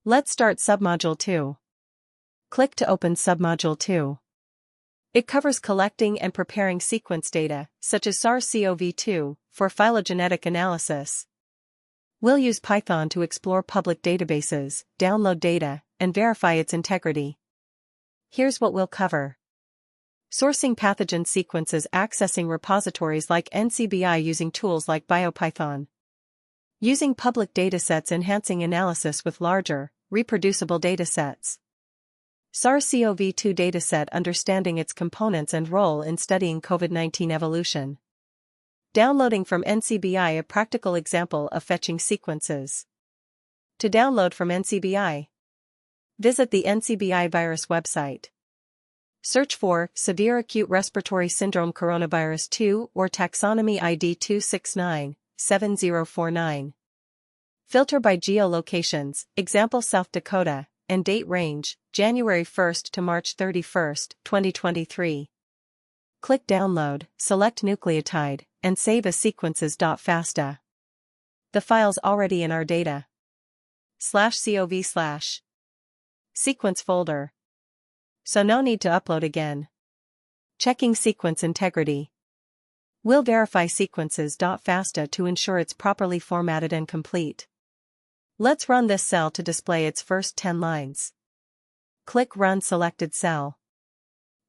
Let's start Submodule 2. Click to open Submodule 2. It covers collecting and preparing sequence data, such as SARS-CoV-2, for phylogenetic analysis. We'll use Python to explore public databases, download data, and verify its integrity. Here's what we'll cover. Sourcing pathogen sequences, accessing repositories like NCBI using tools like BioPython. Using public datasets, enhancing analysis with larger, reproducible datasets. SARS-CoV-2 dataset, understanding its components and role in studying COVID-19 evolution. Downloading from NCBI, a practical example of fetching sequences. To download from NCBI, visit the NCBI virus website. Search for Severe Acute Respiratory Syndrome Coronavirus 2 or Taxonomy ID 2697049. Filter by geolocations, example South Dakota, and date range, January 1st to March 31st, 2023. Click Download, select nucleotide, and save as sequences.fasta. The file's already in our data. /cov/ sequence folder. So no need to upload again. Checking sequence integrity. We'll verify sequences.fasta to ensure it's properly formatted and complete. Let's run this cell to display its first 10 lines. Click Run selected cell.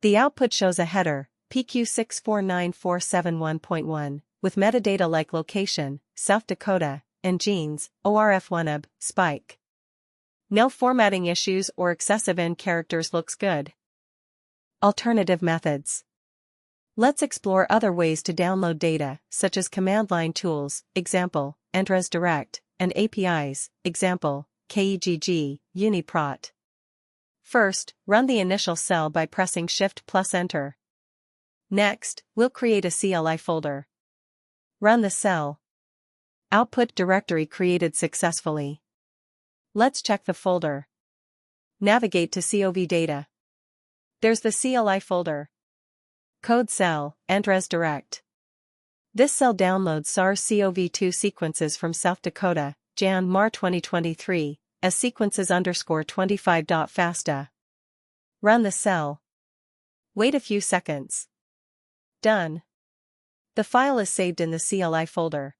The output shows a header, PQ649471.1, with metadata like location, South Dakota, and genes, ORF1ab, spike. No formatting issues or excessive end characters, looks good. Alternative methods. Let's explore other ways to download data, such as command line tools, example, Entres Direct, and APIs, example, KEGG, UniProt. First, run the initial cell by pressing Shift plus Enter. Next, we'll create a CLI folder. Run the cell. Output directory created successfully. Let's check the folder. Navigate to COV data. There's the CLI folder. Code cell, Entres Direct. This cell downloads SARS-CoV-2 sequences from South Dakota, Jan-Mar 2023, as sequences_25.fasta. Run the cell. Wait a few seconds. Done. The file is saved in the CLI folder.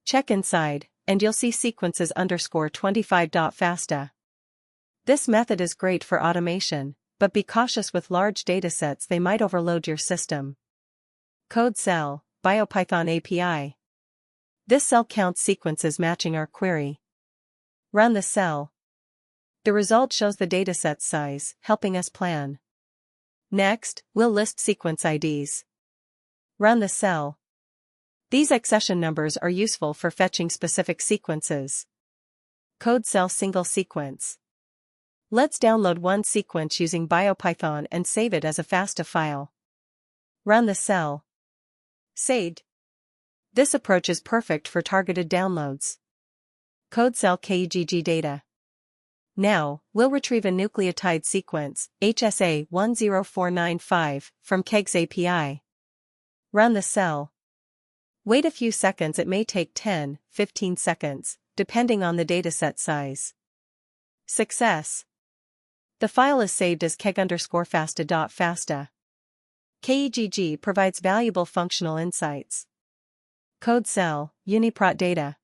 Check inside, and you'll see sequences_25.fasta. This method is great for automation, but be cautious with large datasets, they might overload your system. Code cell, BioPython API. This cell counts sequences matching our query. Run the cell. The result shows the dataset size, helping us plan. Next, we'll list sequence IDs. Run the cell. These accession numbers are useful for fetching specific sequences. Code cell single sequence. Let's download one sequence using BioPython and save it as a FASTA file. Run the cell. Saved. This approach is perfect for targeted downloads. Code cell KEGG data. Now, we'll retrieve a nucleotide sequence, HSA10495, from KEGG's API. Run the cell. Wait a few seconds, it may take 10-15 seconds, depending on the dataset size. Success. The file is saved as keg_fasta.fasta. KEGG provides valuable functional insights. Code cell, UniProt data.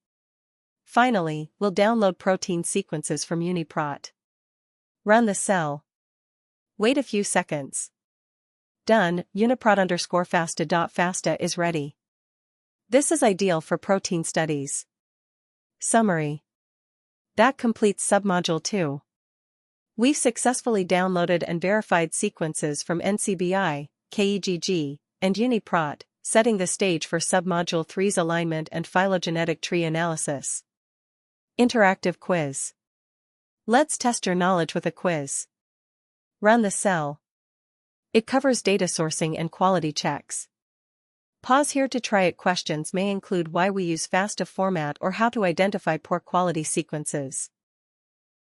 Finally, we'll download protein sequences from UniProt. Run the cell. Wait a few seconds. Done, UniProt_fasta.fasta is ready. This is ideal for protein studies. Summary. That completes Submodule 2. We've successfully downloaded and verified sequences from NCBI, KEGG, and UniProt, setting the stage for Submodule 3's alignment and phylogenetic tree analysis. Interactive quiz. Let's test your knowledge with a quiz. Run the cell. It covers data sourcing and quality checks. Pause here to try it. Questions may include why we use FASTA format or how to identify poor quality sequences.